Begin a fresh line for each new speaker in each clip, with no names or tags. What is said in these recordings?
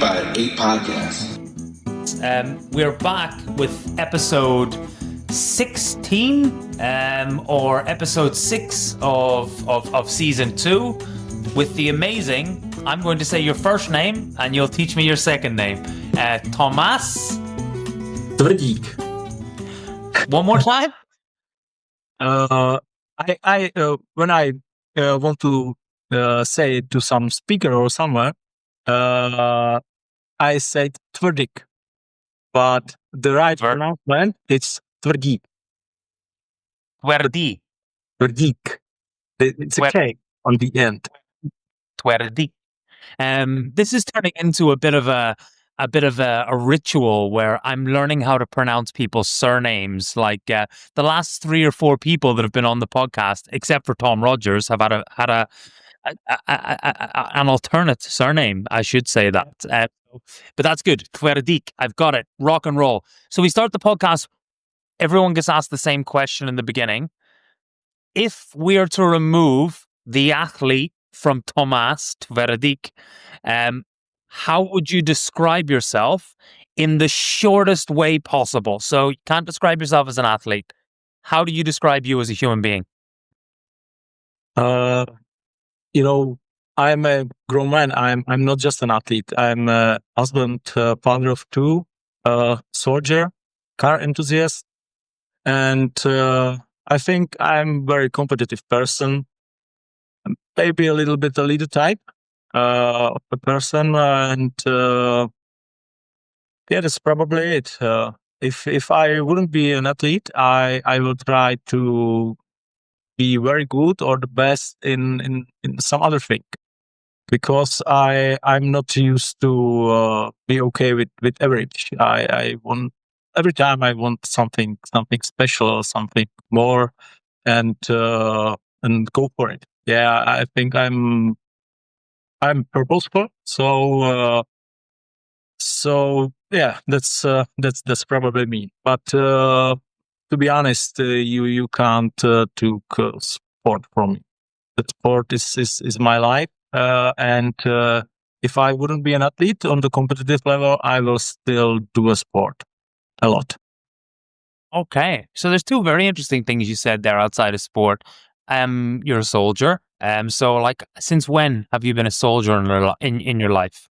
by 8 Podcasts.
We're back with episode 16 or episode 6 of season 2 with the amazing, I'm going to say your first name and you'll teach me your second name, Tomas
Tvrdik.
One more time.
When I want to say it to some speaker or somewhere, I say Tvrdik, but the right pronouncement it's Tvrdik.
Tvrdik.
Tvrdik. It's a K on the end.
Tvrdik. This is turning into a bit of a ritual where I'm learning how to pronounce people's surnames. Like the last 3 or 4 people that have been on the podcast, except for Tom Rogers, have had an alternate surname. I should say that, but that's good. Tvrdik. I've got it. Rock and roll. So we start the podcast. Everyone gets asked the same question in the beginning. If we are to remove the athlete from Tomas Tvrdik, how would you describe yourself in the shortest way possible? So you can't describe yourself as an athlete. How do you describe you as a human being?
I'm a grown man. I'm not just an athlete. I'm a husband, father of 2, soldier, car enthusiast, and I think I'm a very competitive person. Maybe a little bit a leader type of a person, and that's probably it. If I wouldn't be an athlete, I will try to be very good or the best in some other thing, because I'm not used to be okay with average. I want every time I want something special, something more, and go for it. Yeah, I think I'm purposeful. So yeah, that's probably me. But to be honest, you can't took sport from me. The sport is my life, and if I wouldn't be an athlete on the competitive level, I will still do a sport a lot.
Okay, so there's 2 very interesting things you said there outside of sport. You're a soldier. So like, since when have you been a soldier in your life?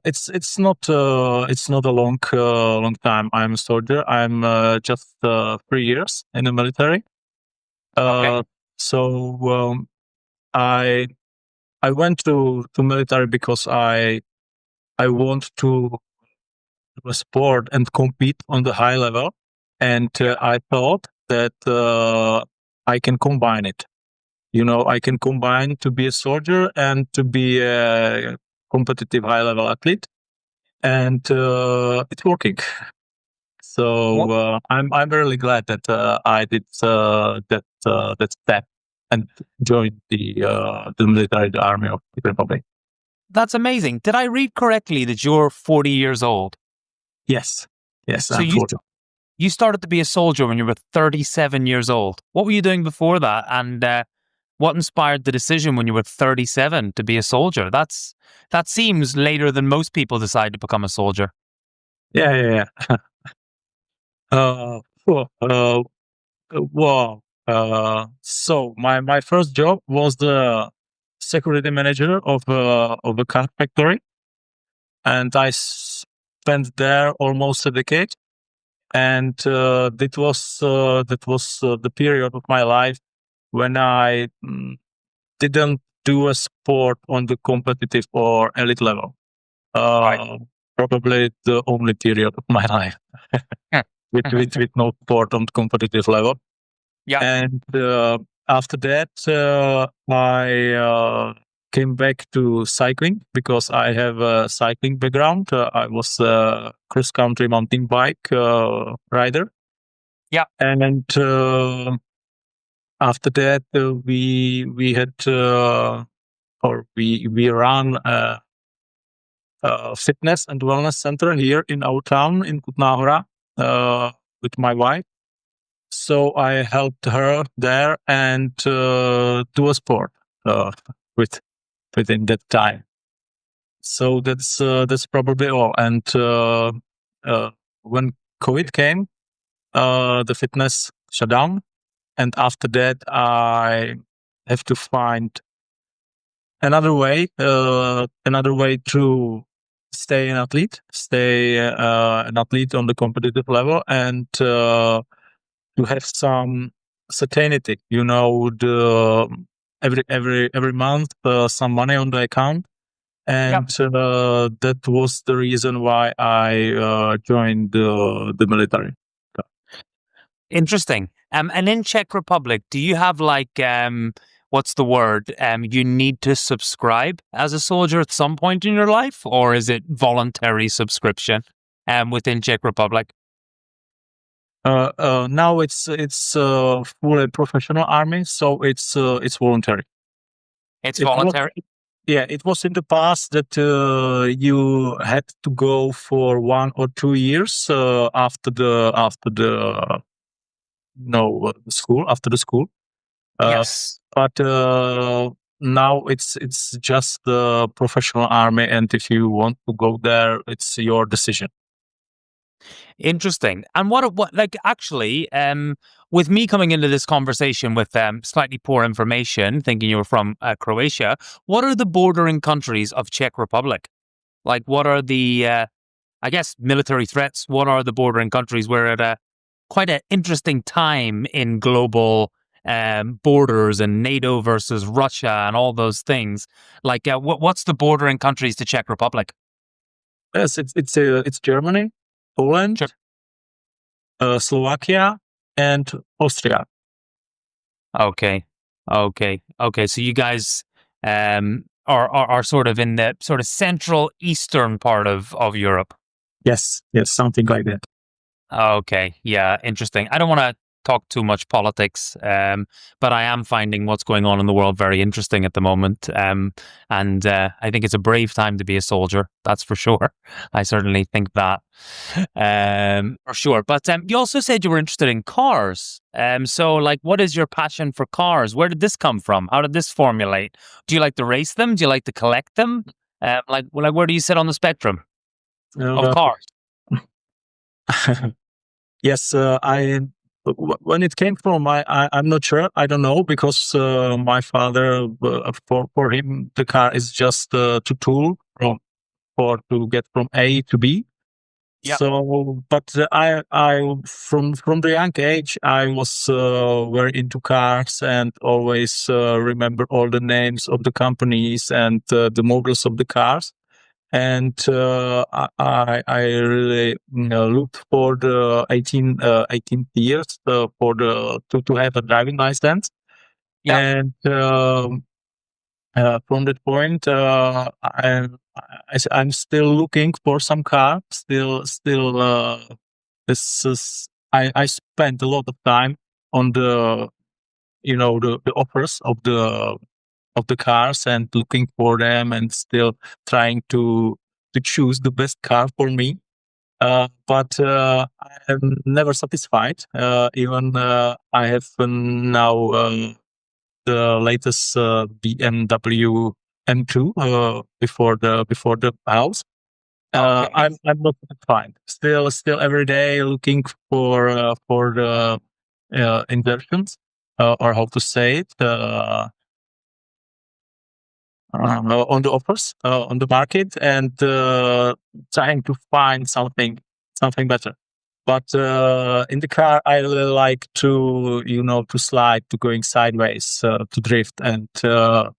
It's not a long time. I'm a soldier. I'm just 3 years in the military.
Okay.
So I went to military because I want to do a sport and compete on the high level, and I thought that I can combine it. I can combine to be a soldier and to be a competitive high level athlete, and it's working. So I'm really glad that I did that step and joined the military, the army of the Republic.
That's amazing. Did I read correctly that you're 40 years old?
Yes,
So
I'm 40.
you started to be a soldier when you were 37 years old. What were you doing before that? And what inspired the decision when you were 37 to be a soldier? That seems later than most people decide to become a soldier.
Yeah. Wow. So my first job was the security manager of a car factory, and I spent there almost a decade. And that was the period of my life when I didn't do a sport on the competitive or elite level.
Right.
Probably the only period of my life with no sport on competitive level.
Yeah.
And after that, I came back to cycling because I have a cycling background. I was a cross-country mountain bike rider.
Yeah.
And after that, we had or we ran a fitness and wellness center here in our town in Kutná Hora with my wife. So I helped her there and do a sport within that time. So that's probably all. And when COVID came, the fitness shut down, and after that, I have to find another way to stay an athlete on the competitive level, and to have some certainty. Every month some money on the account,
Yep.
and that was the reason why I joined the military.
Interesting. And in Czech Republic, do you have like what's the word? You need to subscribe as a soldier at some point in your life, or is it voluntary subscription within Czech Republic?
Now it's fully professional army, so it's voluntary.
It's
It was
voluntary.
Yeah, it was in the past that you had to go for 1 or 2 years after the school.
Yes.
But now it's just the professional army, and if you want to go there, it's your decision.
Interesting. And what like actually, with me coming into this conversation with slightly poor information, thinking you were from Croatia, what are the bordering countries of Czech Republic? Like, what are the, I guess, military threats? What are the bordering countries? We're at a quite an interesting time in global borders and NATO versus Russia and all those things. Like, what's the bordering countries to Czech Republic?
Yes, it's Germany,
Sure.
Poland, Slovakia, and Austria.
Okay. So you guys are sort of in the sort of central eastern part of Europe.
Yes, something like that.
Okay, yeah, interesting. I don't want to talk too much politics, but I am finding what's going on in the world very interesting at the moment. And I think it's a brave time to be a soldier. That's for sure. I certainly think that, for sure. But you also said you were interested in cars. So, like, what is your passion for cars? Where did this come from? How did this formulate? Do you like to race them? Do you like to collect them? Like, where do you sit on the spectrum of
Uh,
cars?
yes, when it came from I'm not sure. I don't know, because my father, for him the car is just to tool to get from A to B.
Yeah.
So, but I from the young age I was very into cars, and always remember all the names of the companies and the models of the cars. And I really looked for the 18th years for the to have a driving license.
Yeah.
And from that point, I'm still looking for some car. Still, this is I spent a lot of time on the offers of the cars, and looking for them, and still trying to choose the best car for me. But I am never satisfied. Even I have now the latest BMW M2 before the house.
Okay.
I'm not satisfied. Still every day looking for the inversions, or how to say it. On the offers on the market, and trying to find something better. But in the car, I really like to slide, to going sideways, to drift, and
Oh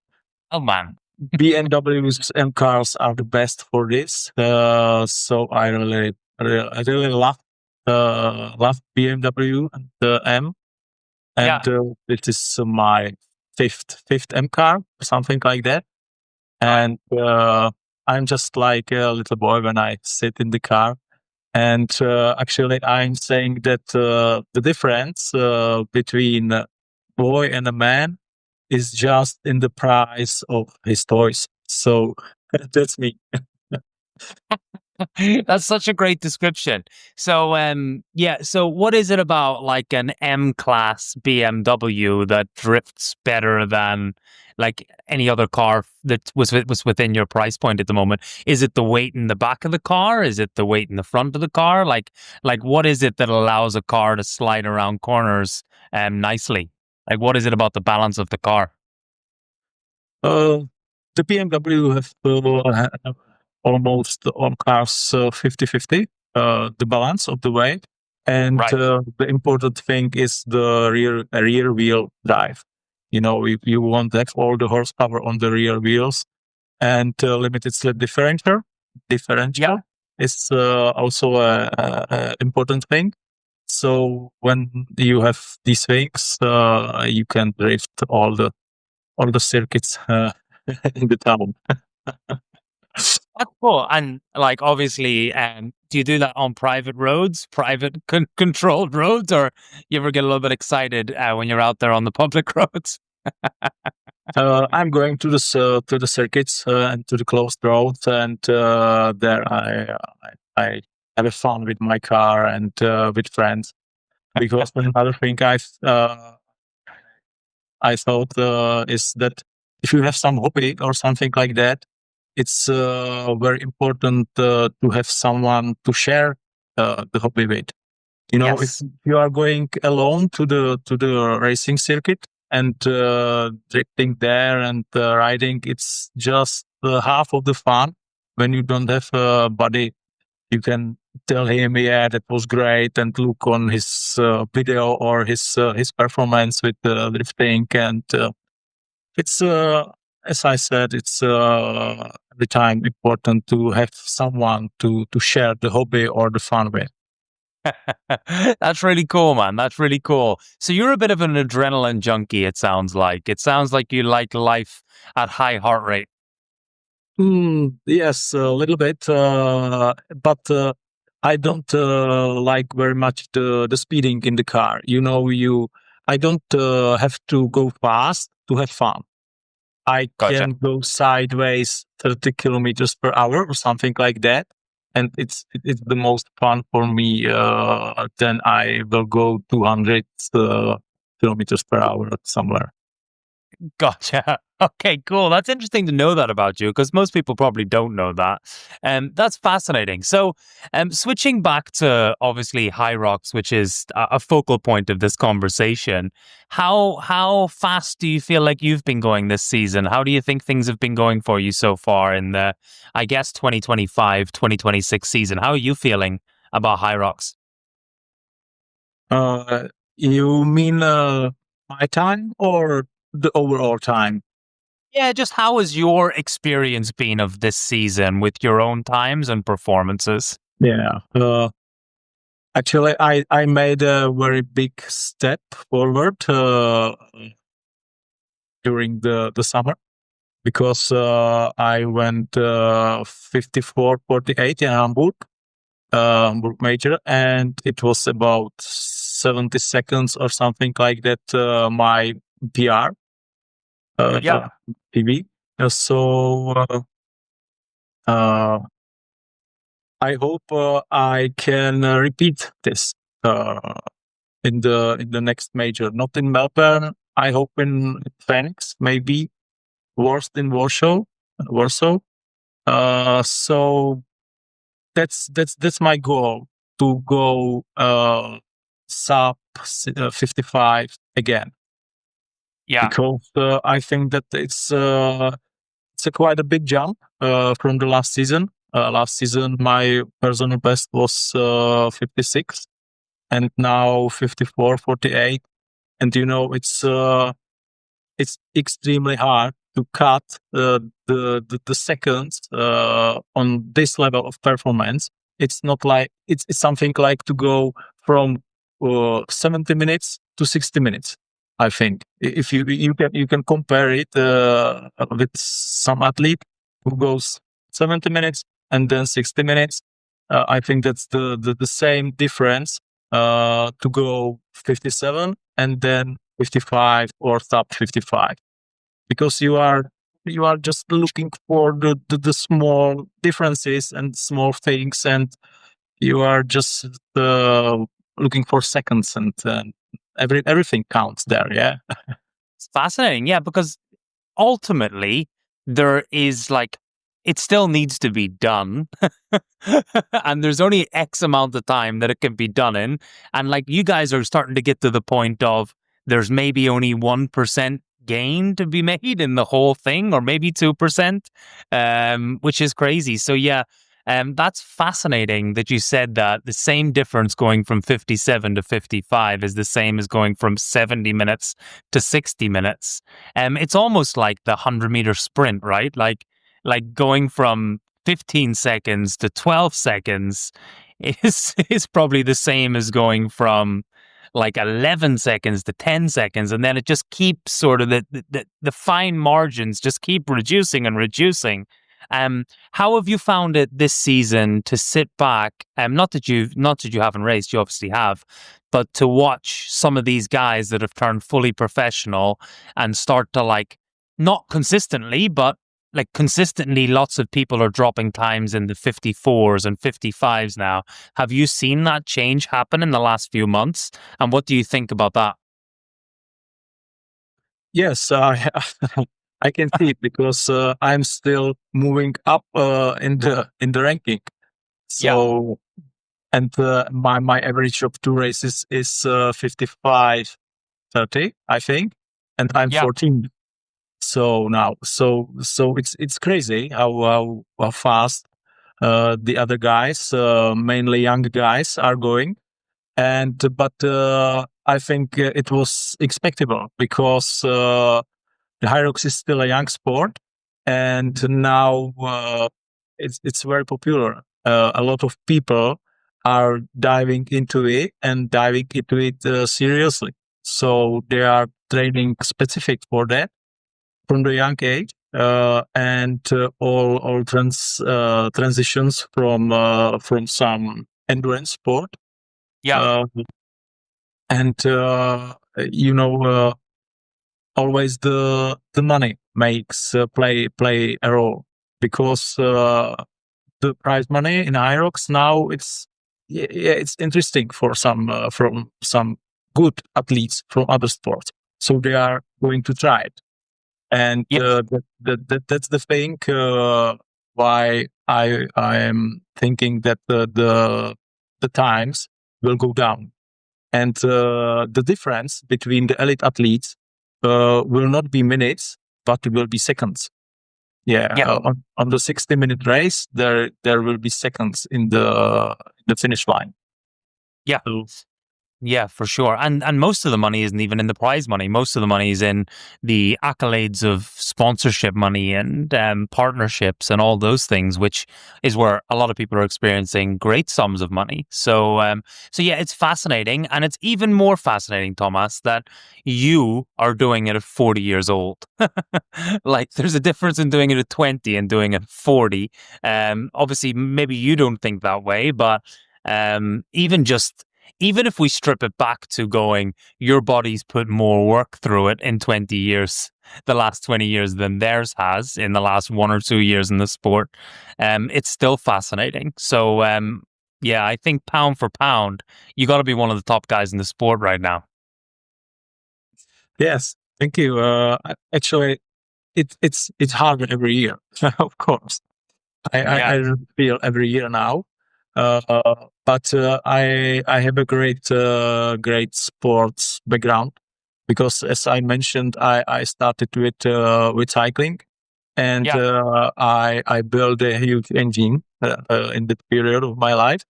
man.
BMWs and cars are the best for this. So I really love BMW and the M,
Yeah.
and it is my fifth M car, something like that.
Right.
And I'm just like a little boy when I sit in the car. And actually, I'm saying that the difference between a boy and a man is just in the price of his toys. So that's me.
That's such a great description. So, yeah. So, what is it about like an M class BMW that drifts better than like any other car that was within your price point at the moment? Is it the weight in the back of the car? Is it the weight in the front of the car? Like what is it that allows a car to slide around corners nicely? Like, what is it about the balance of the car?
Uh, the BMW have almost all cars 50-50, the balance of the weight. And
Right.
the important thing is the rear wheel drive. You know, if you want to have all the horsepower on the rear wheels and limited slip differential
Yeah.
is also a important thing. So when you have these things, you can drift all the circuits in the town.
That's cool. And like, obviously, do you do that on private roads, private controlled roads, or you ever get a little bit excited when you're out there on the public roads?
I'm going to the circuits and to the closed roads, and there I have a fun with my car and with friends. Because another thing I thought is that if you have some hobby or something like that, it's very important to have someone to share the hobby with. You know, if
Yes.
you are going alone to the racing circuit and drifting there and riding, it's just half of the fun. When you don't have a buddy, you can tell him, "Yeah, that was great," and look on his video or his performance with drifting, and it's as I said, it's every time important to have someone to share the hobby or the fun with.
That's really cool, man. That's really cool. So you're a bit of an adrenaline junkie, it sounds like. It sounds like you like life at high heart rate.
Yes, a little bit, but I don't like very much the speeding in the car. You know, I don't have to go fast to have fun. I
Gotcha.
can go sideways 30 kilometers per hour or something like that, and it's the most fun for me. Then I will go 200 kilometers per hour somewhere.
Gotcha. Okay, cool. That's interesting to know that about you because most people probably don't know that. That's fascinating. So, switching back to obviously HYROX, which is a focal point of this conversation, how fast do you feel like you've been going this season? How do you think things have been going for you so far in the, I guess, 2025-2026 season? How are you feeling about HYROX?
Uh, you mean my time or the overall time?
Yeah, just how has your experience been of this season with your own times and performances?
Yeah. Actually, I made a very big step forward during the summer because I went 54-48 in Hamburg, Hamburg Major, and it was about 70 seconds or something like that, my PR,
Yeah.
PB. Uh, I hope I can repeat this uh, in the next major. Not in Melbourne. I hope in Phoenix, maybe worst in Warsaw. Warsaw. So that's my goal to go sub 55 again
Yeah.
because I think that it's a quite a big jump from the last season. Last season, my personal best was 56, and now 54-48. And you know, it's extremely hard to cut the seconds on this level of performance. It's not like it's something like to go from 70 minutes to 60 minutes. I think if you can compare it with some athlete who goes 70 minutes and then 60 minutes. I think that's the same difference to go 57 and then 55 or top 55 because you are You are just looking for the small differences and small things, and you are just looking for seconds, and everything counts there. Yeah.
It's fascinating. Yeah, because ultimately there is like it still needs to be done. And there's only X amount of time that it can be done in. And like you guys are starting to get to the point of there's maybe only 1% gain to be made in the whole thing, or maybe 2%, which is crazy. So yeah, that's fascinating that you said that the same difference going from 57 to 55 is the same as going from 70 minutes to 60 minutes. It's almost like the 100-meter sprint, right? Like going from 15 seconds to 12 seconds is probably the same as going from like 11 seconds to 10 seconds, and then it just keeps sort of the fine margins just keep reducing and reducing. How have you found it this season to sit back? Not that you haven't raced, you obviously have, but to watch some of these guys that have turned fully professional and start to like not consistently, but like consistently, lots of people are dropping times in the 54s and 55s now. Have you seen that change happen in the last few months? And what do you think about that?
Yes, I can see it because I'm still moving up in the ranking.
Yeah,
So, and my average of two races is 55:30, I think, and I'm
yeah,
14. So now, so it's crazy how fast the other guys, mainly young guys, are going. And but I think it was expectable because the HYROX is still a young sport, and now it's very popular. A lot of people are diving into it and diving into it seriously. So they are training specific for that from the young age, and all transitions from some endurance sport,
yeah,
uh, and always the money makes play a role because the prize money in HYROX now it's interesting for from some good athletes from other sports, so they are going to try it, and
yeah,
that's the thing why I am thinking that the times will go down, and the difference between the elite athletes will not be minutes, but it will be seconds. Yeah,
yeah,
on the 60-minute race, there will be seconds in the finish line.
yeah.
So
Yeah, for sure. And most of the money isn't even in the prize money. Most of the money is in the accolades of sponsorship money and partnerships and all those things, which is where a lot of people are experiencing great sums of money. So yeah, it's fascinating, and it's even more fascinating, Thomas, that you are doing it at 40 years old. Like, there's a difference in doing it at 20 and doing it at 40. Obviously, maybe you don't think that way, but even if we strip it back to going, your body's put more work through it in 20 years, the last 20 years, than theirs has in the last 1 or 2 years in the sport. It's still fascinating. So, yeah, I think pound for pound, you got to be one of the top guys in the sport right now.
yes, thank you. Actually, it's harder every year, of course.
Yeah,
I feel every year now. But I have a great sports background because, as I mentioned, I started with cycling, and
yeah,
I built a huge engine in that period of my life.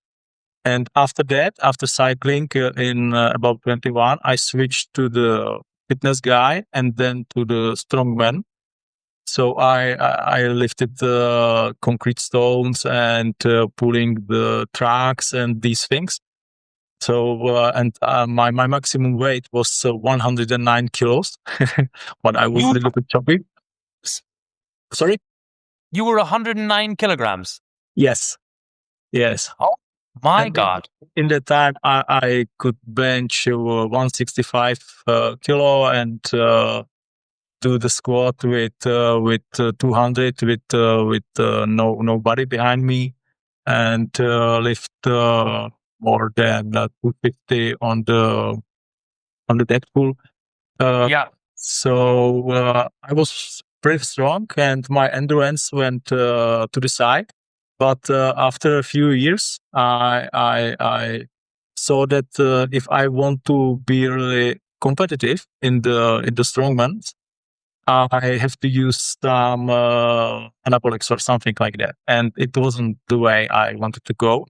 And after that, after cycling in about 21, I switched to the fitness guy and then to the strongman. So I lifted the concrete stones and pulling the trucks and these things. So and my maximum weight was 109 kilos, but I was
you
a little bit chubby. Sorry.
you were 109 kilograms.
Yes, yes.
Oh my
And
God.
in that time, I could bench 165 kilo and do the squat with 200 with nobody behind me, and lift more than 250 on the deck pull.
Yeah.
So I was pretty strong, and my endurance went to the side. But after a few years, I saw that if I want to be really competitive in the strongman, I have to use some anabolics or something like that, and it wasn't the way I wanted to go.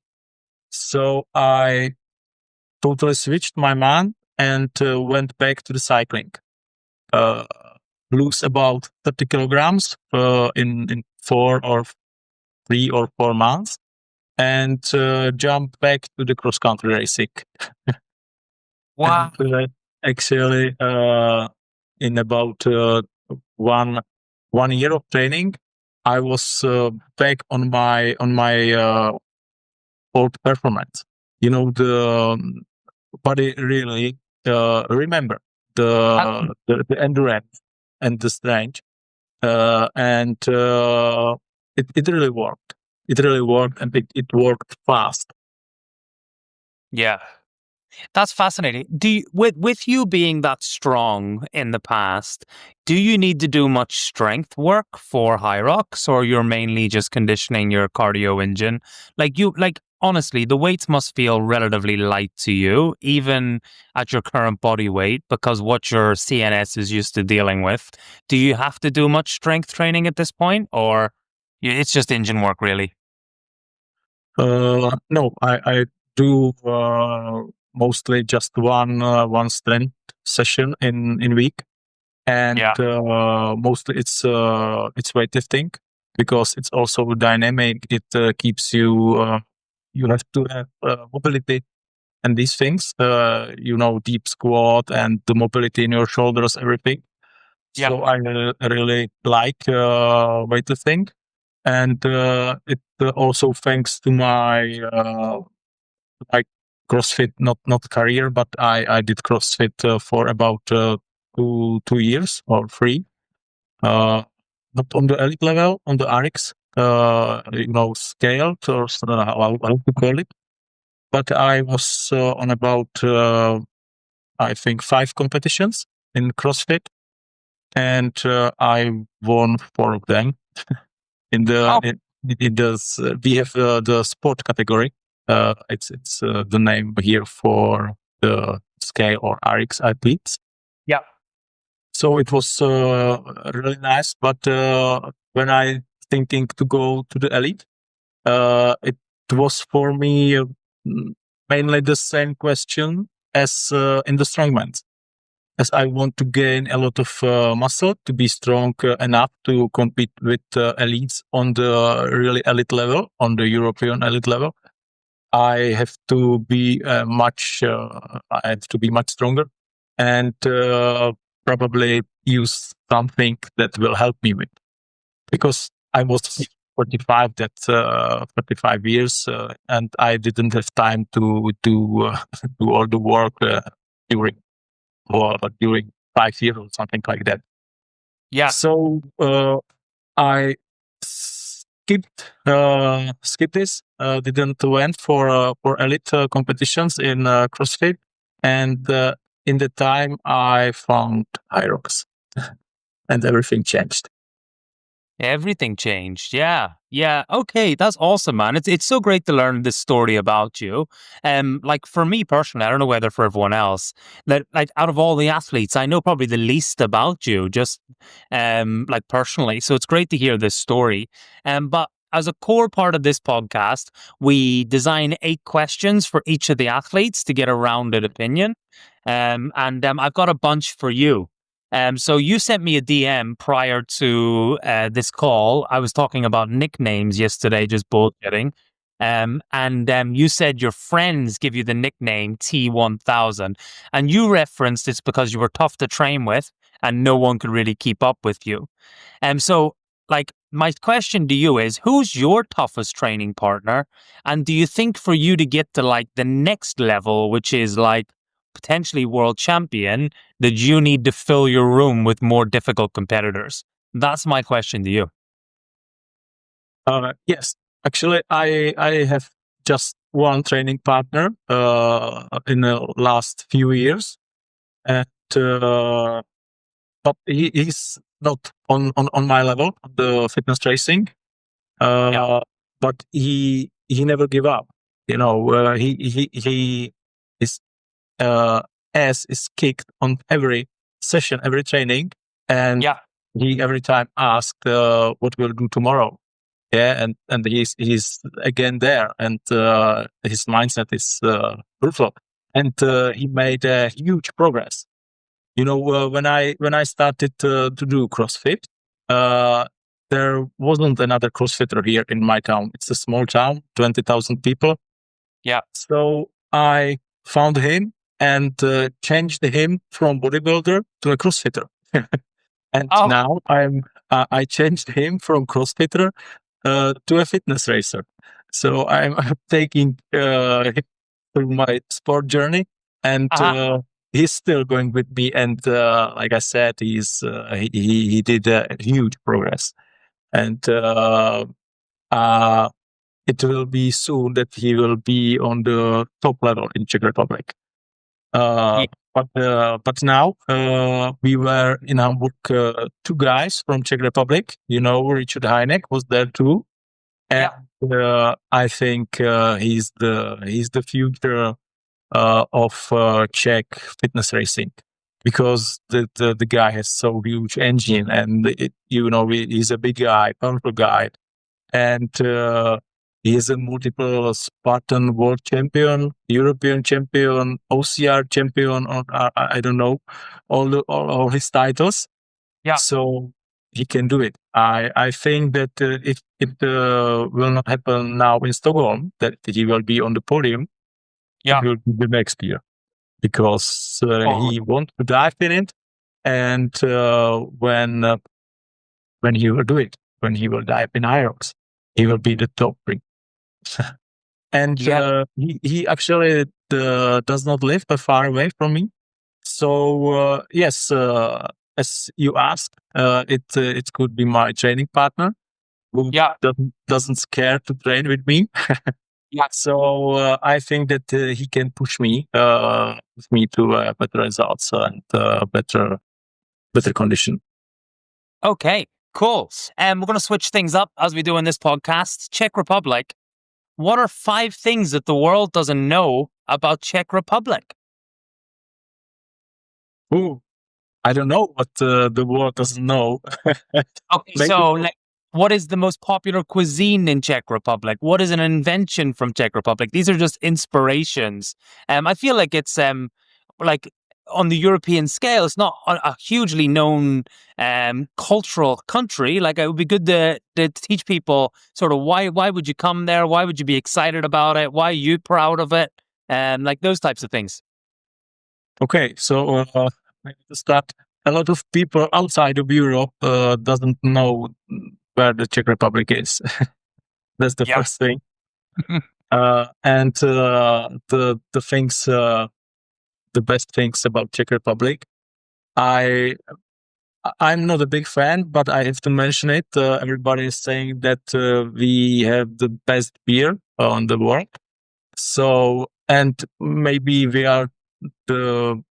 So I totally switched my mind and went back to the cycling. Uh, lose about 30 kilograms in 3 or 4 months, and jump back to the cross country racing.
Wow.
And actually, in about one year of training, I was back on my old performance. The body really remember the endurance and the strength, and it really worked. It really worked, and it worked fast.
Yeah. That's fascinating. With you being that strong in the past, do you need to do much strength work for HYROX, or you're mainly just conditioning your cardio engine? Like honestly, the weights must feel relatively light to you, even at your current body weight, because what your CNS is used to dealing with. Do you have to do much strength training at this point, or it's just engine work, really?
No, I do mostly just one strength session in week, and
Yeah.
mostly it's weightlifting, because it's also dynamic. It keeps you. You have to have mobility and these things. Deep squat and the mobility in your shoulders, everything.
Yeah.
So I really like weightlifting, and it also thanks to my CrossFit, not career, but I did CrossFit for about 2 years or 3. Not on the elite level, on the HYROX, scale, or how to call it. But I was on about I think 5 competitions in CrossFit, and I won 4 of them. In the
Oh,
in the we have the sport category. It's the name here for the scale or RX athletes.
yeah.
So it was really nice. But when I thinking to go to the elite, it was for me mainly the same question as in the strongman, as I want to gain a lot of muscle to be strong enough to compete with elites on the really elite level, on the European elite level. I have to be I have to be much stronger, and probably use something that will help me with, because I was 45, that's 45 years, and I didn't have time to do do all the work during during 5 years or something like that.
Yeah.
So I skipped this. Didn't went for elite competitions in CrossFit, and in the time I found HYROX, and everything changed.
Everything changed. Yeah. Yeah. Okay. That's awesome, man. It's so great to learn this story about you. Like for me personally, I don't know whether for everyone else, that like out of all the athletes, I know probably the least about you, just like personally. So it's great to hear this story. But as a core part of this podcast, we design 8 questions for each of the athletes to get a rounded opinion. And I've got a bunch for you. So you sent me a DM prior to this call. I was talking about nicknames yesterday, just bullshitting. And you said your friends give you the nickname T1000, and you referenced it's because you were tough to train with, and no one could really keep up with you. So, like, my question to you is, who's your toughest training partner? And do you think for you to get to like the next level, which is like potentially world champion, that you need to fill your room with more difficult competitors? That's my question to you.
Yes, actually, I have just one training partner in the last few years, and but he's not on my level, the fitness tracing. But he never give up. You know, he his ass is kicked on every session, every training, and
Yeah.
he every time asked what we'll do tomorrow. Yeah, and he's again there, and his mindset is brutal, and he made a huge progress. You know, when I started to do CrossFit, uh, there wasn't another CrossFitter here in my town. It's a small town, 20,000 people.
Yeah.
So I found him and changed him from bodybuilder to a CrossFitter. And
Oh.
now I changed him from CrossFitter to a fitness racer. So I'm taking him through my sport journey, and he's still going with me. And like I said, he did a huge progress, and it will be soon that he will be on the top level in Czech Republic.
Yeah.
But now we were in Hamburg, two guys from Czech Republic. You know, Richard Heineck was there too, and I think he's the future of Czech fitness racing, because the guy has so huge engine, and he's a big guy, powerful guy, and he is a multiple Spartan world champion, European champion, OCR champion, or I don't know, all his titles.
Yeah.
So he can do it. I think that if it will not happen now in Stockholm, that he will be on the podium,
Yeah.
it will be the next year, because he wants to dive in it, and when he will do it, when he will dive in HYROX, he will be the top three. And he actually does not live far away from me. So yes, as you asked, it could be my training partner who doesn't scare to train with me. So I think that he can push me to better results and better condition.
Okay, cool. And we're going to switch things up as we do in this podcast. Czech Republic. What are 5 things that the world doesn't know about Czech Republic?
Ooh, I don't know what the world doesn't know.
Okay, so like, what is the most popular cuisine in Czech Republic? What is an invention from Czech Republic? These are just inspirations. I feel like it's like on the European scale, it's not a hugely known cultural country. Like, it would be good to teach people sort of why would you come there? Why would you be excited about it? Why are you proud of it? And like those types of things.
Okay, so maybe to start, a lot of people outside of Europe doesn't know where the Czech Republic is. That's the first thing. And the things, the best things about Czech Republic, I'm not a big fan, but I have to mention it. Everybody is saying that we have the best beer on the world. So, and maybe we are the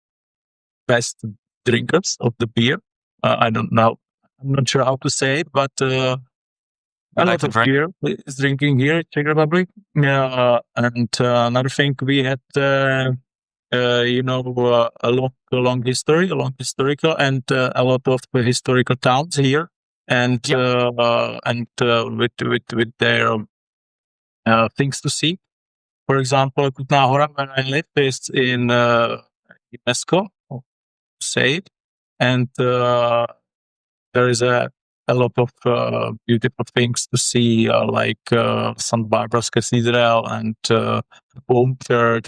best drinkers of the beer. I don't know. I'm not sure how to say it, but a lot of beer is drinking here in Czech Republic. And another thing, we had, a long history, a long historical, and a lot of historical towns here, and with their things to see. For example, Kutná Hora, where I live, is in UNESCO, say it, and there is a lot of beautiful things to see, like St. Barbara's Cathedral and Home Church,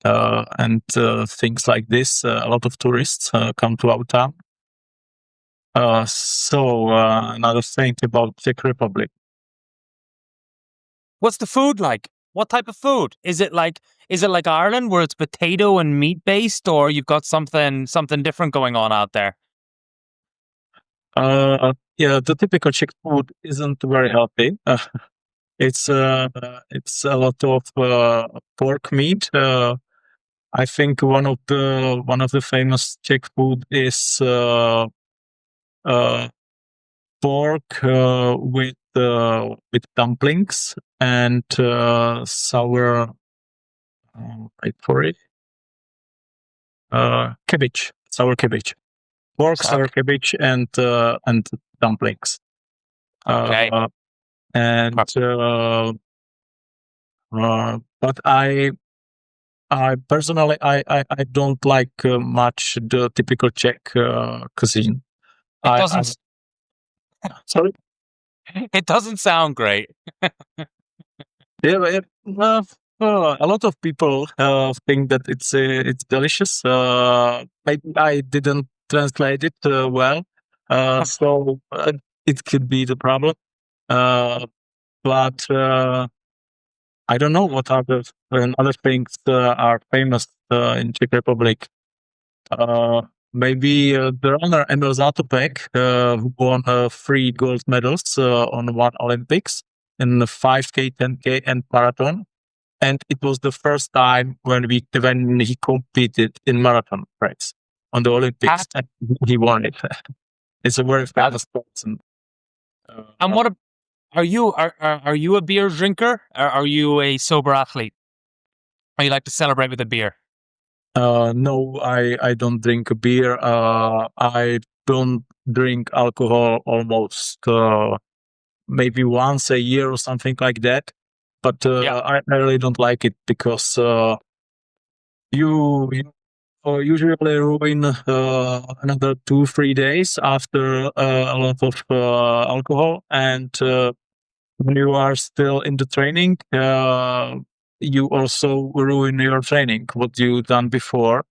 and things like this. A lot of tourists come to our town. So another thing about Czech Republic.
What's the food like? What type of food? Is it like Ireland where it's potato and meat based, or you've got something different going on out there?
Yeah, the typical Czech food isn't very healthy. It's a lot of pork meat. I think one of the famous Czech food is uh, pork with dumplings and sour. Wait for it. Cabbage, sour cabbage, pork, sour
Suck.
cabbage, and dumplings.
Okay.
Uh, and but I personally I don't like much the typical Czech cuisine.
It
I
doesn't.
sorry.
It doesn't sound great.
Yeah, a lot of people think that it's delicious. Maybe I didn't translate it well, so it could be the problem. But I don't know what other things are famous in Czech Republic. Uh, Maybe the runner Emil Zatopek, who won 3 gold medals on one Olympics in the 5K, 10K, and marathon. And it was the first time when he competed in marathon race on the Olympics, and he won it. It's a very famous person.
And what are you? Are you a beer drinker? Or are you a sober athlete? Or you like to celebrate with a beer?
No, I don't drink beer. I don't drink alcohol almost maybe once a year or something like that. But
Yeah.
I really don't like it because you usually ruin another 2-3 days after a lot of alcohol, and when you are still in the training, you also ruin your training, what you done before.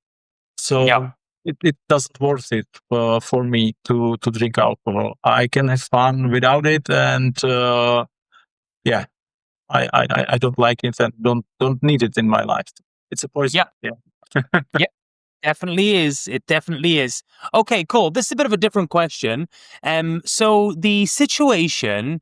So
Yeah.
it doesn't worth it for me to drink alcohol. I can have fun without it, and yeah, I don't like it and don't need it in my life. It's a poison.
Yeah.
Yeah.
Yeah. Definitely is. It definitely is. Okay, cool. This is a bit of a different question. So the situation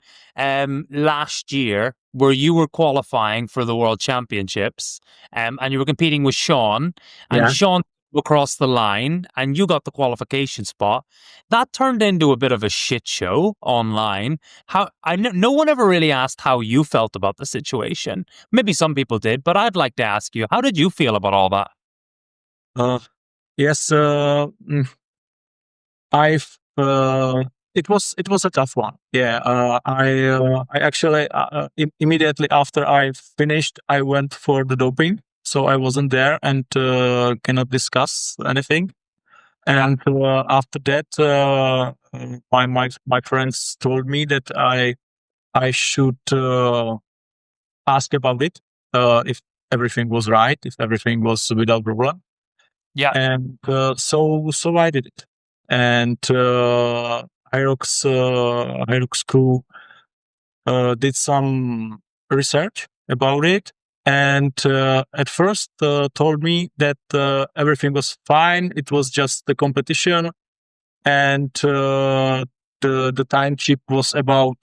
last year where you were qualifying for the World Championships, and you were competing with Sean, and
Yeah.
Sean across the line, and you got the qualification spot. That turned into a bit of a shit show online. No one ever really asked how you felt about the situation. Maybe some people did, but I'd like to ask you, how did you feel about all that?
Yes. I've it was a tough one. Yeah. I actually immediately after I finished, I went for the doping, so I wasn't there and cannot discuss anything. And after that, my friends told me that I should ask about it if everything was right, if everything was without problem.
Yeah.
And so I did it. And HYROX crew did some research about it, and at first told me that everything was fine. It was just the competition, and the time chip was about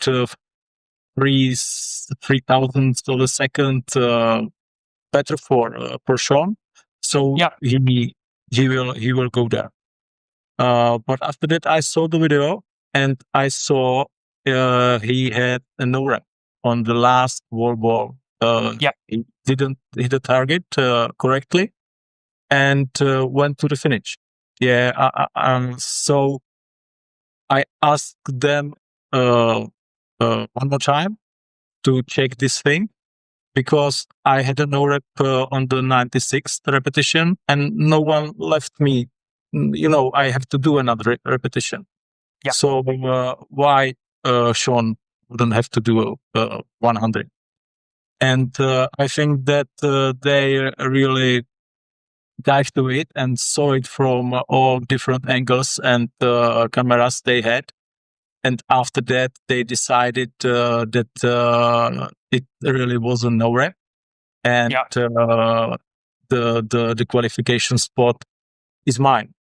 3,000 of a second better for Sean. So
Yeah.
he will go there. But after that, I saw the video and I saw he had a no rep on the last wall ball.
Yeah.
He didn't hit the target correctly and went to the finish. Yeah. So I asked them one more time to check this thing because I had a no rep on the 96th repetition and no one left me. I have to do another repetition.
Yeah.
So why Sean wouldn't have to do 100? And I think that they really dived to it and saw it from all different angles and cameras they had. And after that, they decided that it really was a no rep. and the qualification spot is mine.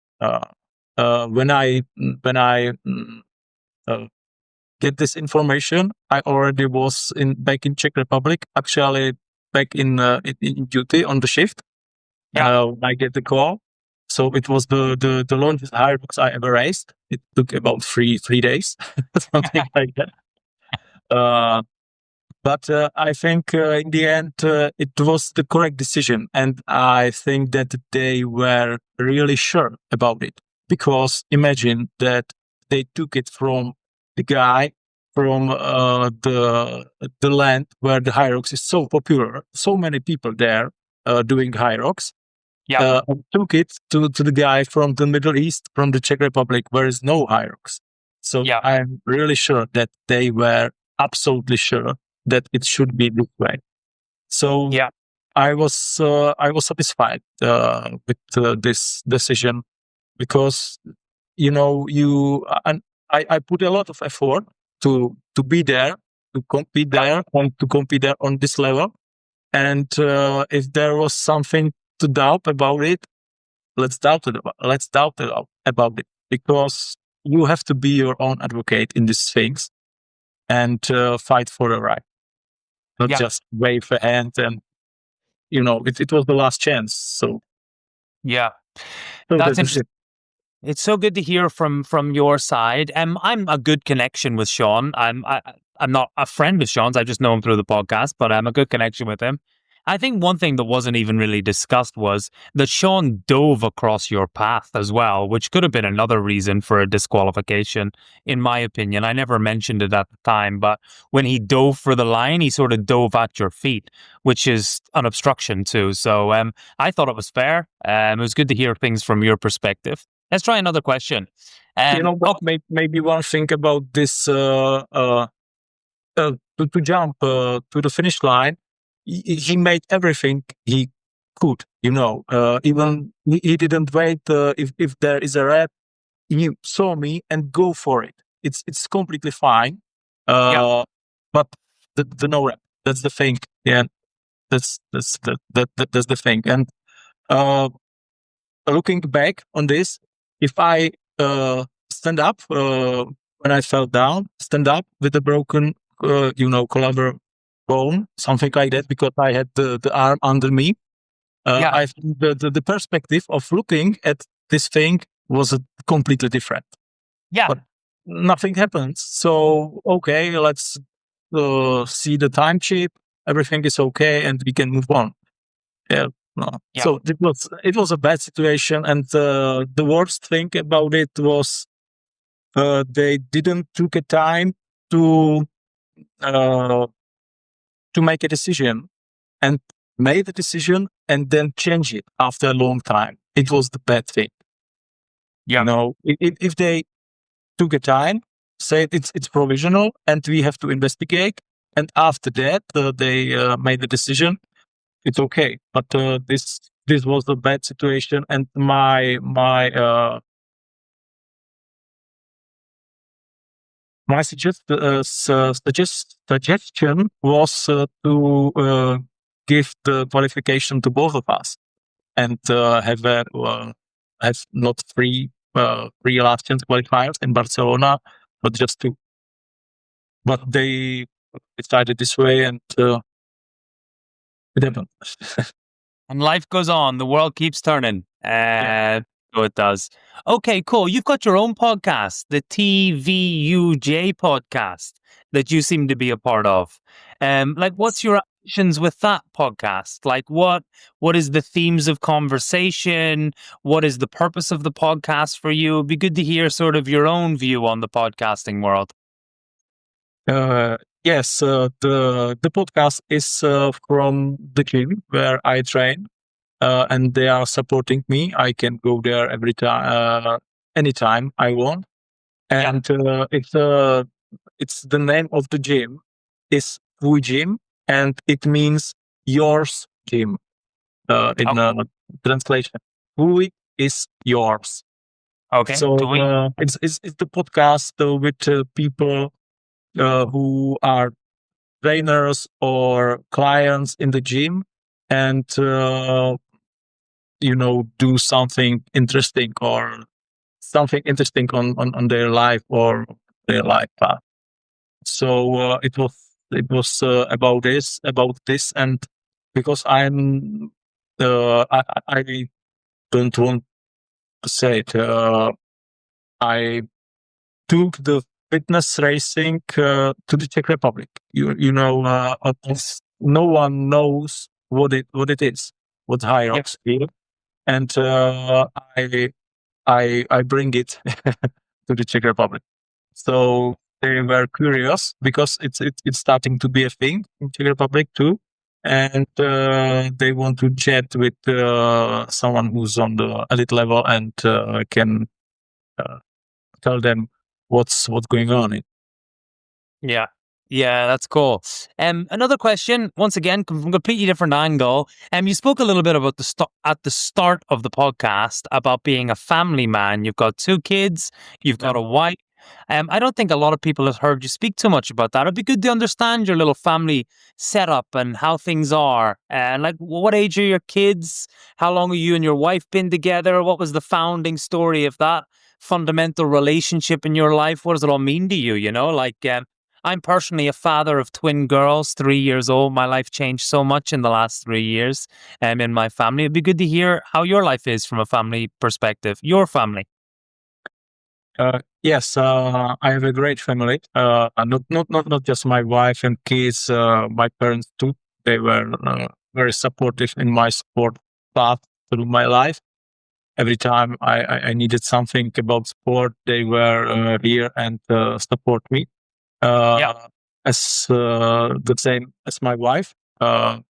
When I get this information, I already was back in Czech Republic, actually back in duty on the shift. I get the call. So it was the longest HYROX I ever raced. It took about three days, something like that. But I think in the end it was the correct decision, and I think that they were really sure about it, because imagine that they took it from the guy from the land where the HYROX is so popular, so many people there doing HYROX. And took it to the guy from the Middle East, from the Czech Republic, where is no HYROX. So I'm really sure that they were absolutely sure that it should be this way. So I was satisfied with this decision, because I put a lot of effort to be there, to compete there, and to compete there on this level. And if there was something to doubt about it, let's doubt about it, because you have to be your own advocate in these things and fight for the right, not just wave a hand and it was the last chance. So
that's interesting. It's so good to hear from your side. I'm a good connection with Sean. I'm not a friend with Sean's. I just know him through the podcast, but I'm a good connection with him. I think one thing that wasn't even really discussed was that Sean dove across your path as well, which could have been another reason for a disqualification, in my opinion. I never mentioned it at the time, but when he dove for the line, he sort of dove at your feet, which is an obstruction too. So I thought it was fair. It was good to hear things from your perspective. Let's try another question.
Maybe one thing about this to jump to the finish line. He made everything he could, even he didn't wait if there is a rep. He saw me and go for it. It's completely fine. But the no rep, that's the thing. Yeah, that's the thing. And looking back on this, if I stand up when I fell down, stand up with a broken, collarbone, bone, something like that, because I had the arm under me. I think the perspective of looking at this thing was completely different. But nothing happens. So okay, let's see the time chip. Everything is okay, and we can move on. So it was a bad situation, and the worst thing about it was they didn't took a time to make a decision, and made the decision and then change it after a long time. It was the bad thing. If they took a time, said it's provisional and we have to investigate, and after that they made the decision, it's okay. But this was the bad situation, and my suggestion was to give the qualification to both of us, and have not three last chance qualifiers in Barcelona, but just two. But they decided this way, and it happened.
And life goes on. The world keeps turning. So it does. Okay, cool. You've got your own podcast, the TVUJ podcast, that you seem to be a part of. What's your ambitions with that podcast? Like, what is the themes of conversation? What is the purpose of the podcast for you? It'd be good to hear sort of your own view on the podcasting world.
Yes, the podcast is from the gym where I train. And they are supporting me. I can go there every time, anytime I want. And it's the name of the gym is Tvůj gym, and it means yours gym in translation. Tvůj is yours.
Okay.
So it's the podcast with people who are trainers or clients in the gym. and do something interesting or something interesting on their life or their life path. So it was about this, and because I don't want to say it. I took the fitness racing to the Czech Republic. No one knows what it is, what
Yep.
HYROX is, and I bring it to the Czech Republic. So they were curious because it's starting to be a thing in Czech Republic too, and they want to chat with someone who's on the elite level and can uh, tell them what's going on.
Yeah. Yeah, that's cool. Another question, once again, from a completely different angle. You spoke a little bit about at the start of the podcast about being a family man. You've got 2 kids, you've got a wife. I don't think a lot of people have heard you speak too much about that. It'd be good to understand your little family setup and how things are. And like, what age are your kids? How long have you and your wife been together? What was the founding story of that fundamental relationship in your life? What does it all mean to you? I'm personally a father of twin girls, 3 years old. My life changed so much in the last 3 years in my family. It'd be good to hear how your life is from a family perspective, your family.
Yes, I have a great family. Not just my wife and kids. My parents too. They were very supportive in my sport path through my life. Every time I needed something about sport, they were here and support me. As the same as my wife. I'm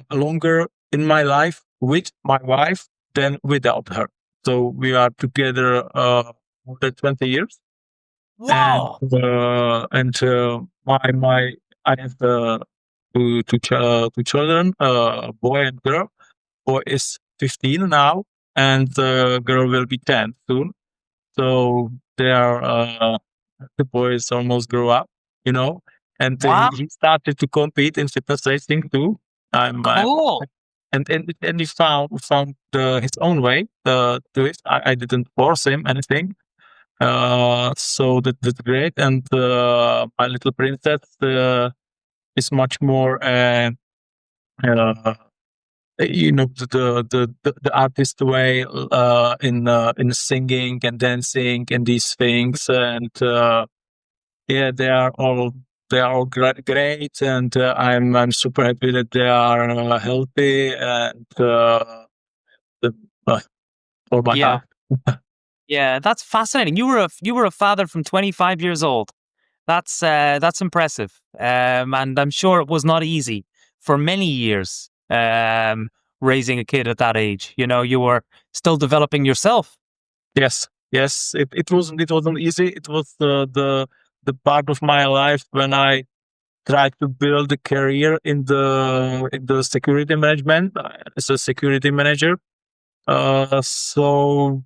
longer in my life with my wife than without her. So we are together more than 20 years.
Wow.
And my I have two children, a boy and girl. Boy is 15 now, and the girl will be 10 soon. So they are the boys almost grew up, you know, and
Wow.
he started to compete in fitness racing too.
Cool.
And he found his own way to it. I didn't force him anything. So that's great. And my little princess is much more, uh, the artist way in singing and dancing and these things. And yeah, they are all great, and I'm super happy that they are healthy and the, uh, for my
Yeah.
health.
Yeah, that's fascinating. You were a father from 25 years old. That's impressive. And I'm sure it was not easy for many years raising a kid at that age. You were still developing yourself.
Yes, it wasn't easy. It was the part of my life when I tried to build a career in the security management as a security manager. So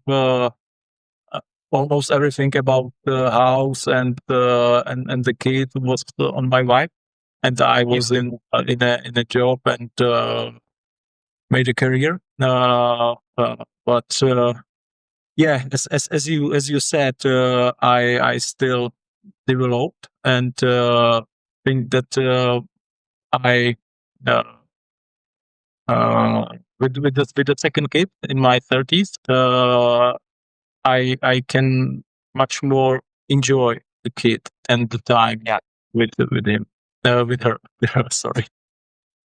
almost everything about the house and the kid was on my wife, and I
Yeah.
was in a job and made a career. But yeah, as you said, I still developed and think that I uh, with the second kid in my 30s, I can much more enjoy the kid and the time
Yeah.
with him, with her. Sorry,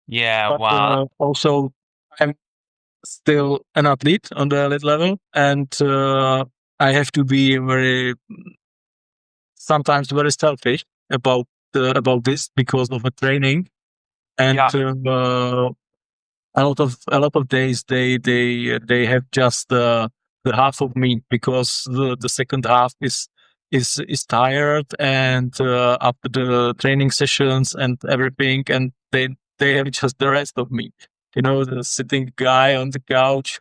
Yeah.
but
Wow.
also I'm still an athlete on the elite level, and I have to be sometimes very selfish about this because of the training, and
Yeah.
a lot of days they have just the half of me because the second half is tired, and after the training sessions and everything, and they have just the rest of me, the sitting guy on the couch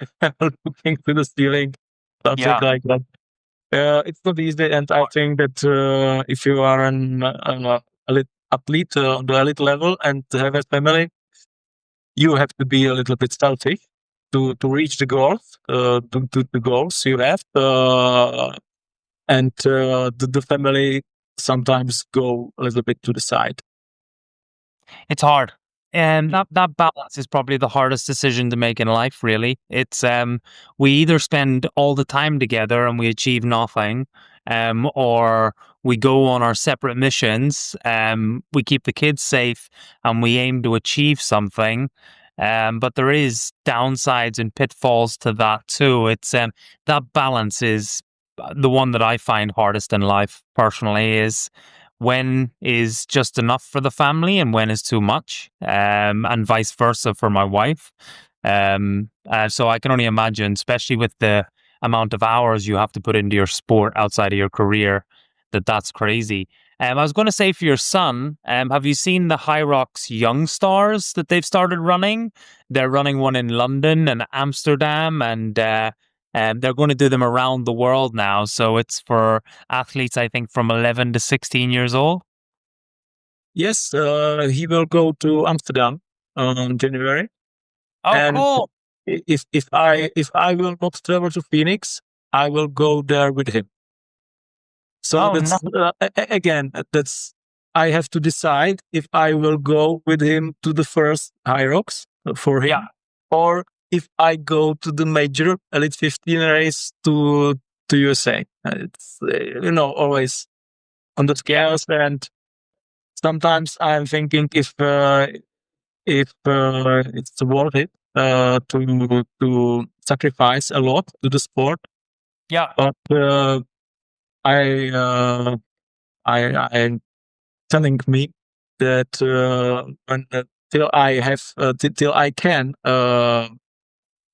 looking to the ceiling, something
Yeah.
like that. It's not easy, and I think that if you are an elite athlete on the elite level and have a family, you have to be a little bit selfish to reach the goals, to the goals you have, and the family sometimes go a little bit to the side.
It's hard. And that balance is probably the hardest decision to make in life, really. It's we either spend all the time together and we achieve nothing, or we go on our separate missions, we keep the kids safe and we aim to achieve something. But there is downsides and pitfalls to that too. It's that balance is the one that I find hardest in life personally, is when is just enough for the family and when is too much, and vice versa for my wife. So I can only imagine, especially with the amount of hours you have to put into your sport outside of your career, that's crazy. I was going to say, for your son, have you seen the HYROX Young Stars that they've started running? They're running one in London and Amsterdam, and they're going to do them around the world now. So it's for athletes, I think, from 11 to 16 years old.
Yes, he will go to Amsterdam in January,
Oh,
and
cool.
if I will not travel to Phoenix, I will go there with him. So
Oh, no.
that's again, that's I have to decide if I will go with him to the first HYROX for him,
Yeah.
or if I go to the major Elite 15 race to USA. It's always on the scales, and sometimes I'm thinking if it's worth it to sacrifice a lot to the sport,
Yeah.
but I uh, I'm telling me that till I have till I can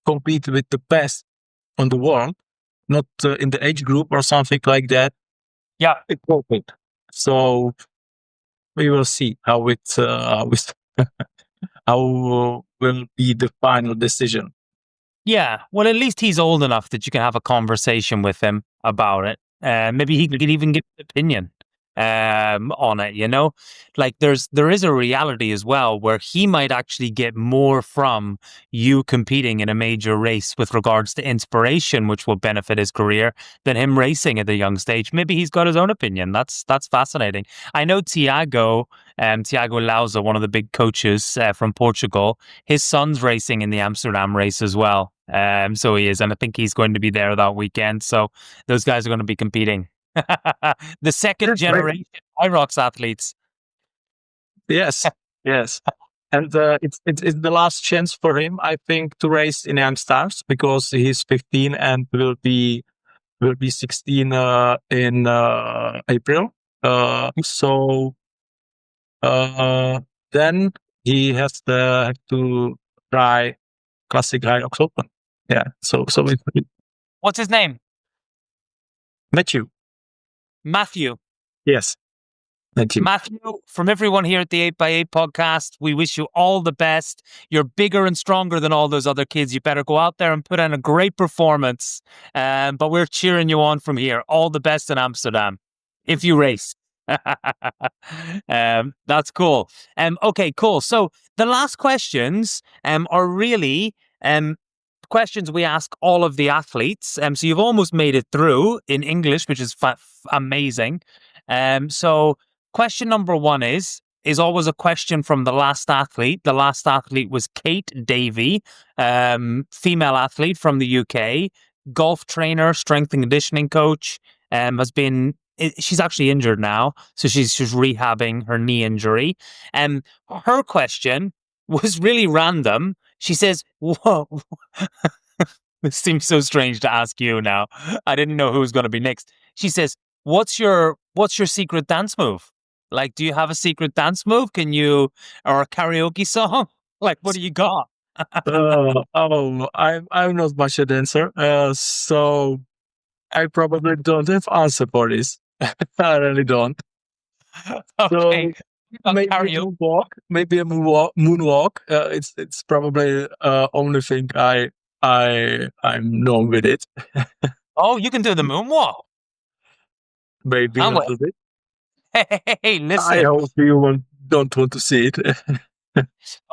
compete with the best on the world, not in the age group or something like that.
Yeah.
It's worth it. So we will see how it how will be the final decision.
Yeah, well, at least he's old enough that you can have a conversation with him about it. Maybe he could even give an opinion on it. Like there is a reality as well where he might actually get more from you competing in a major race with regards to inspiration, which will benefit his career, than him racing at the young stage. Maybe he's got his own opinion. That's fascinating. I know Tiago Lausa, one of the big coaches from Portugal, his son's racing in the Amsterdam race as well. So he is, and I think he's going to be there that weekend. So those guys are going to be competing. The second generation HYROX athletes.
Yes, yes. And it's the last chance for him, I think, to race in Amstars, because he's 15 and will be 16 in April. So then he has to try Classic HYROX Open. Yeah. So
What's his name?
Matthew.
Matthew.
Yes, Matthew.
Matthew, from everyone here at the 8x8 podcast, we wish you all the best. You're bigger and stronger than all those other kids. You better go out there and put in a great performance. But we're cheering you on from here. All the best in Amsterdam, if you race. That's cool. Okay, cool. So the last questions are really questions we ask all of the athletes. So you've almost made it through in English, which is amazing. So question number one is always a question from the last athlete. The last athlete was Kate Davey, female athlete from the UK, golf trainer, strength and conditioning coach. She's actually injured now, so she's rehabbing her knee injury. Her question was really random. She says, "Whoa." This seems so strange to ask you now. I didn't know who was going to be next. She says, what's your secret dance move? Like, do you have a secret dance move? Or a karaoke song? Like, what do you got?"
I'm not much a dancer, so I probably don't have answer for this. I really don't.
Okay.
So maybe a moonwalk. Maybe a moonwalk. It's probably only thing I'm known with it.
Oh, you can do the moonwalk.
Maybe a little bit.
Hey,
I
listen.
hope you don't want to see it.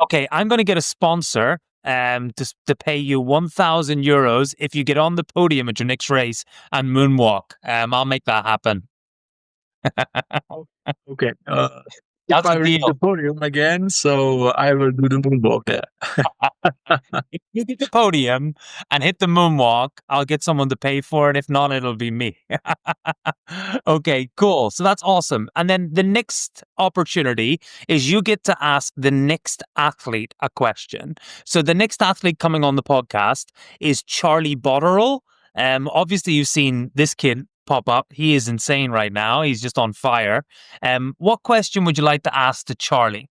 Okay, I'm going to get a sponsor to pay you €1,000 if you get on the podium at your next race and moonwalk. I'll make that happen.
Okay. If
That's
I
a
reach the
deal.
podium again, so I will do the moonwalk there.
If you get the podium and hit the moonwalk, I'll get someone to pay for it. If not, it'll be me. Okay, cool. So that's awesome. And then the next opportunity is you get to ask the next athlete a question. So the next athlete coming on the podcast is Charlie Botterill. Obviously, you've seen this kid pop up. He is insane right now. He's just on fire. What question would you like to ask to Charlie?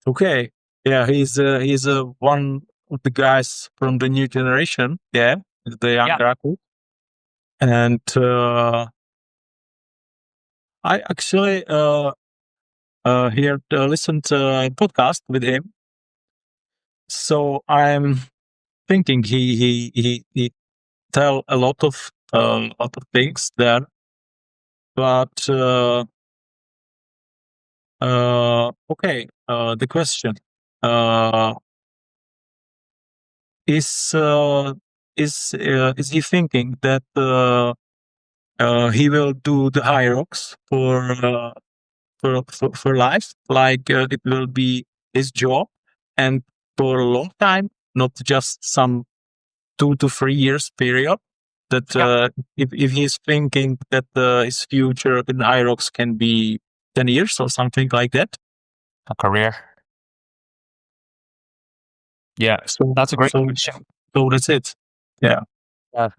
Okay. Yeah, he's one of the guys from the new generation. Yeah, the younger athlete. And I actually here listened to a podcast with him. So I'm thinking he tell a lot of things there, but okay. The question is is he thinking that he will do the HYROX for life, like it will be his job, and for a long time, not just some 2 to 3 years period. That if he's thinking that his future in HYROX can be 10 years or something like that.
A career. Yeah,
So
that's a great question.
so that's it. Yeah.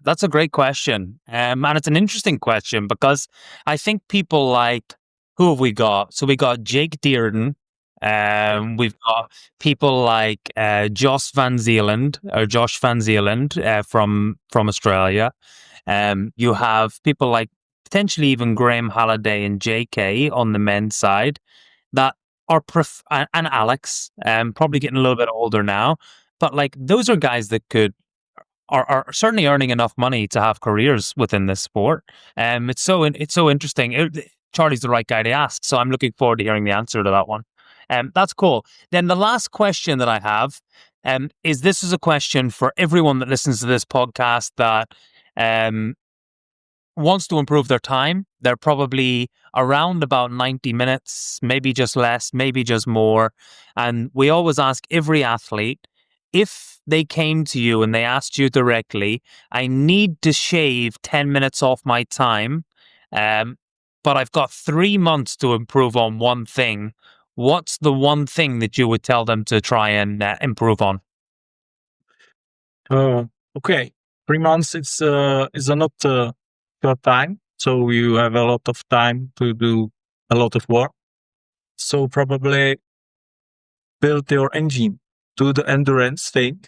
That's a great question. And it's an interesting question because I think people like, who have we got? So we got Jake Dearden. We've got people like Josh Van Zeeland from Australia. You have people like potentially even Graham Halliday and JK on the men's side that are and Alex, probably getting a little bit older now, but like those are guys that are certainly earning enough money to have careers within this sport. It's so interesting. Charlie's the right guy to ask, so I'm looking forward to hearing the answer to that one. That's cool. Then the last question that I have is this is a question for everyone that listens to this podcast that um, wants to improve their time. They're probably around about 90 minutes, maybe just less, maybe just more. And we always ask every athlete, if they came to you and they asked you directly, I need to shave 10 minutes off my time, but I've got 3 months to improve on one thing. What's the one thing that you would tell them to try and improve on?
Okay. 3 months is a not short time, so you have a lot of time to do a lot of work. So probably build your engine, do the endurance thing,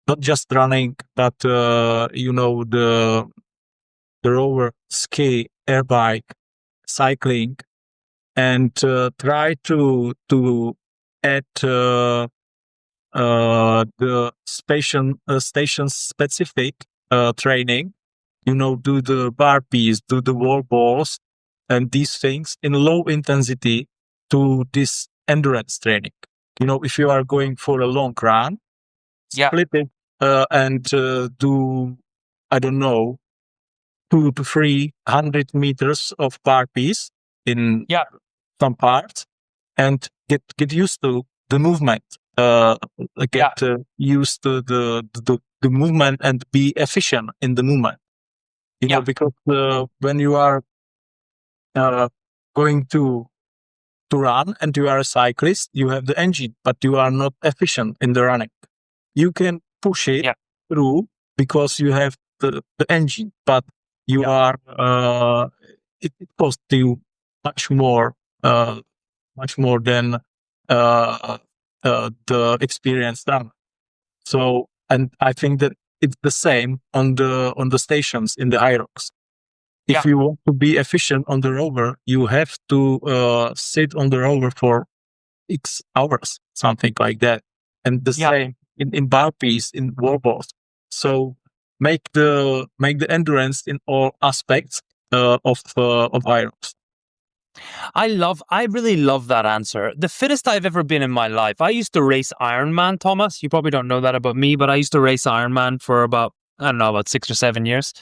not just running, but the rower, ski, air bike, cycling, and try to add the station specific training. Do the burpees, do the wall balls, and these things in low intensity to this endurance training. If you are going for a long run, split it and do, I don't know, 2 to 300 meters of burpees in some parts, and get used to the movement. Get used to the movement and be efficient in the movement. Because when you are going to run and you are a cyclist, you have the engine, but you are not efficient in the running. You can push it through because you have the engine, but you are it costs you much more than the experienced runner. So, and I think that it's the same on the stations in the HYROX. If you want to be efficient on the rover, you have to sit on the rover for X hours, something like that. And the same in burpees, in wall balls. So make the endurance in all aspects of HYROX.
I really love that answer. The fittest I've ever been in my life. I used to race Ironman, Thomas. You probably don't know that about me, but I used to race Ironman for about, I don't know, about 6 or 7 years.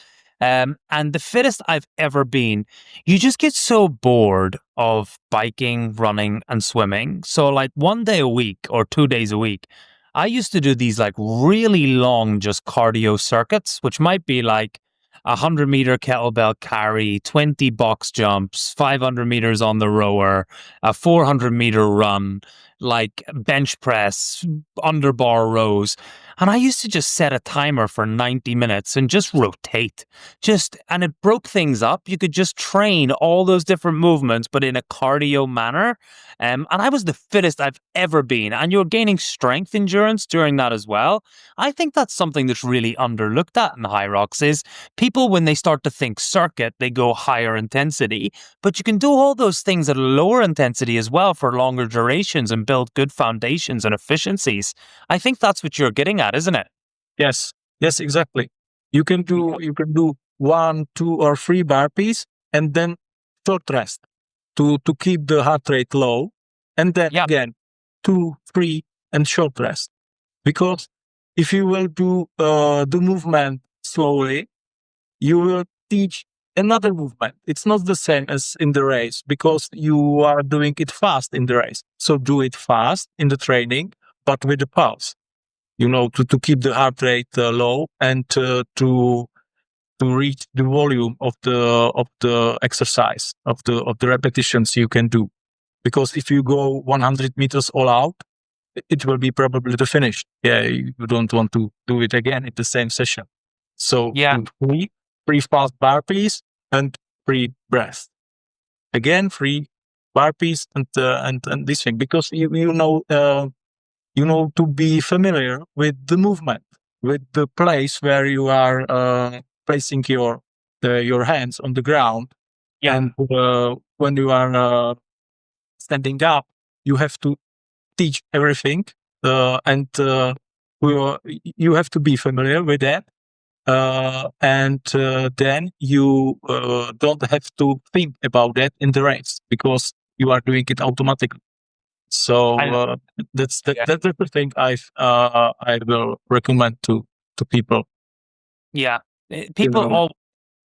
And the fittest I've ever been, you just get so bored of biking, running, and swimming. So, like 1 day a week or 2 days a week, I used to do these like really long, just cardio circuits, which might be like 100-meter kettlebell carry, 20 box jumps, 500 meters on the rower, a 400-meter run, like bench press, underbar rows. And I used to just set a timer for 90 minutes and just rotate. And it broke things up. You could just train all those different movements, but in a cardio manner. And I was the fittest I've ever been. And you're gaining strength endurance during that as well. I think that's something that's really underlooked at in HYROX is people, when they start to think circuit, they go higher intensity, but you can do all those things at a lower intensity as well for longer durations and build good foundations and efficiencies. I think that's what you're getting at, isn't it?
Yes, yes, exactly. You can do 1, 2, or 3 burpees and then short rest to keep the heart rate low, and then
Yeah.
again 2, 3 and short rest. Because if you will do the movement slowly, you will teach another movement. It's not the same as in the race because you are doing it fast in the race. So do it fast in the training, but with a pulse. To keep the heart rate low and to reach the volume of the exercise of the repetitions you can do. Because if you go 100 meters all out, it will be probably the finish. Yeah, you don't want to do it again in the same session. So
Yeah.
do three fast burpees and 3 breath. Again, 3 burpees and this thing, because to be familiar with the movement, with the place where you are placing your hands on the ground.
Yeah.
And when you are standing up, you have to teach everything, and you have to be familiar with that. And then you don't have to think about that in the race because you are doing it automatically. So
I,
that's
yeah.
the thing I will recommend to people.
Yeah.
You know.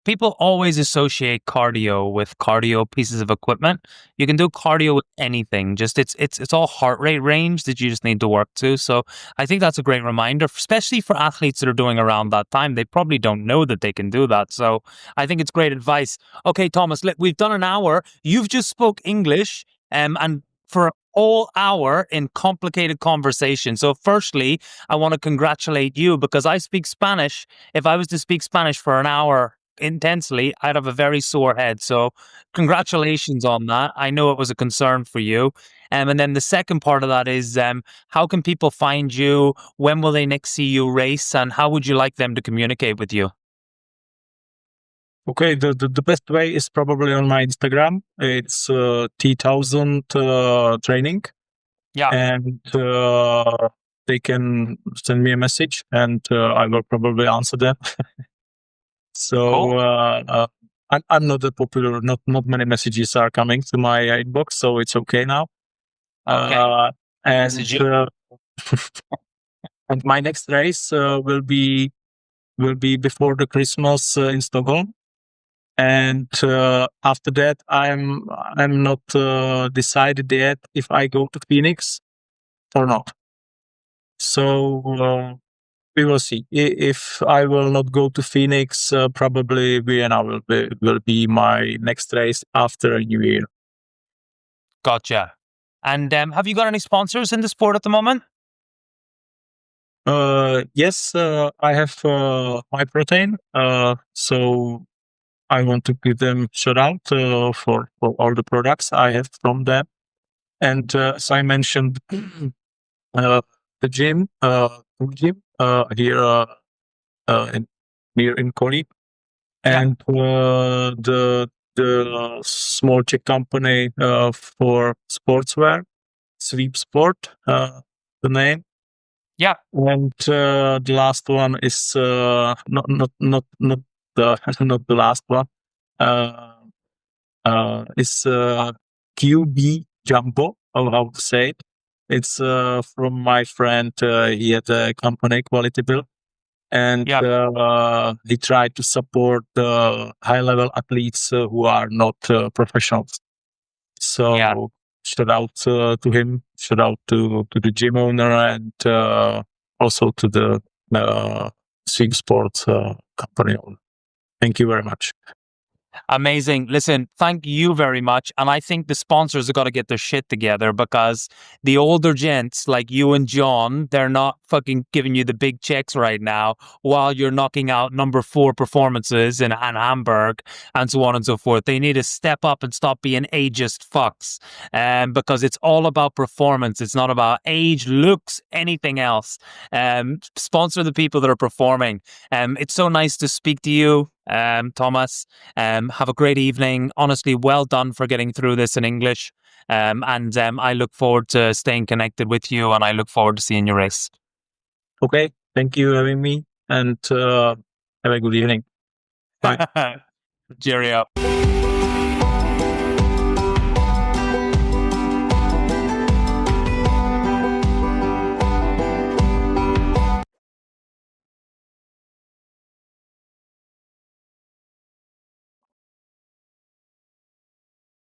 People always associate cardio with cardio pieces of equipment. You can do cardio with anything. Just it's all heart rate range that you just need to work to. So I think that's a great reminder, especially for athletes that are doing around that time. They probably don't know that they can do that. So I think it's great advice. Okay, Thomas, we've done an hour. You've just spoke English, and for a whole hour in complicated conversation. So firstly, I want to congratulate you because I speak Spanish. If I was to speak Spanish for an hour intensely, I'd have a very sore head. So congratulations on that. I know it was a concern for you. And then the second part of that is how can people find you? When will they next see you race? And how would you like them to communicate with you?
Okay, the best way is probably on my Instagram. It's T1000 training,
Yeah.
and they can send me a message, and I will probably answer them. So
Cool.
I'm not that popular. Not many messages are coming to my inbox, so it's okay now.
Okay.
And
Message you.
and my next race will be before the Christmas in Stockholm. And after that, I'm not decided yet if I go to Phoenix or not. So we will see. If I will not go to Phoenix, probably Vienna will be my next race after New Year.
Gotcha. And have you got any sponsors in the sport at the moment?
Yes, I have my protein. So I want to give them shout out for all the products I have from them. And as I mentioned, the gym here near in Coli,
Yeah.
and the small Czech company for sportswear, Sweep Sport, the name.
Yeah.
And the last one is not the not the last one. Uh, It's QB Jumbo, or how to say it. It's from my friend. He had a company, Quality Bill, and he tried to support high level athletes who are not professionals. So shout out to him, shout out to the gym owner, and also to the swing sports company owner. Thank you very much.
Amazing. Listen, thank you very much. And I think the sponsors have got to get their shit together, because the older gents like you and John, they're not fucking giving you the big checks right now while you're knocking out number 4 performances in Hamburg and so on and so forth. They need to step up and stop being ageist fucks, because it's all about performance. It's not about age, looks, anything else. Sponsor the people that are performing. It's so nice to speak to you, Tomas. Have a great evening. Honestly, well done for getting through this in English. And I look forward to staying connected with you, and I look forward to seeing your race.
Okay. Thank you for having me, and have a good evening. Bye.
Cheerio.